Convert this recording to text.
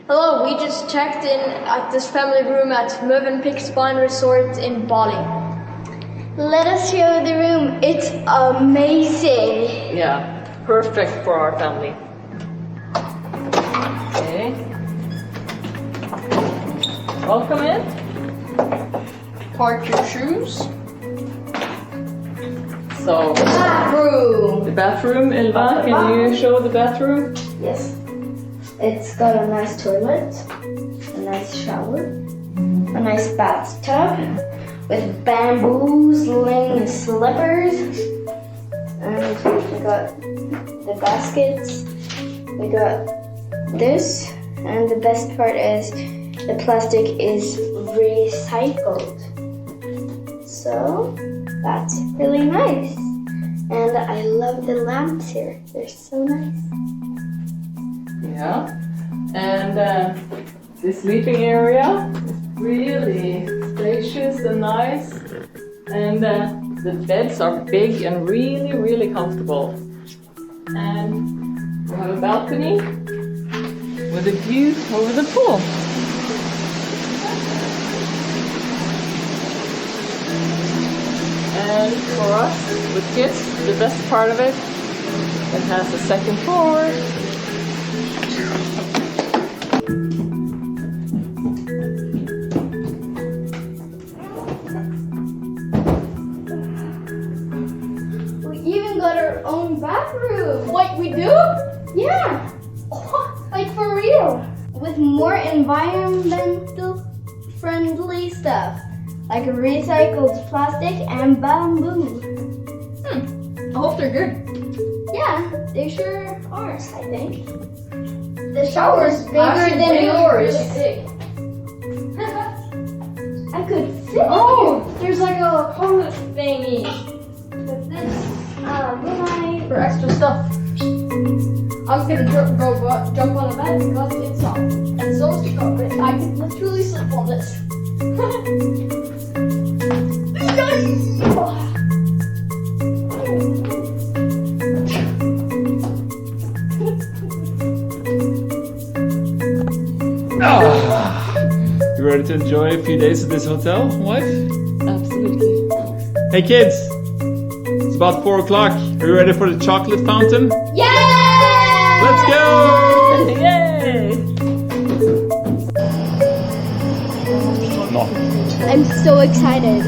Hello, we just checked in at this family room at Mövenpick Resort in Bali. Let us show the room. It's amazing. Yeah, perfect for our family. Okay. Welcome in. Park your shoes. So, Bathroom. the bathroom, Ylva, can you show the bathroom? Yes. It's got a nice toilet, a nice shower, a nice bathtub with bamboo sling slippers, and we got the baskets. We got this, and the best part is the plastic is recycled. So that's really nice. And I love the lamps here. They're so nice. Yeah. And the sleeping area is really spacious and nice. And the beds are big and really, really comfortable. And we have a balcony with a view over the pool. And for us, with kids, the best part of it has a second floor. We even got our own bathroom. Wait, we do? Yeah, like for real. With more environmental friendly stuff, like recycled plastic and bamboo. I hope they're good. Yeah, they sure are, I think. The shower's bigger Actually, than really, yours. really big. I could fit Oh, there's like a toilet thingy with this. When for extra stuff. I was gonna jump on a bed because it's soft and so secure, but I could literally sleep on this. You ready to enjoy a few days at this hotel, wife? Absolutely. Hey kids, it's about 4 o'clock. Are you ready for the chocolate fountain? yeah! Let's go! Yay! No. I'm so excited.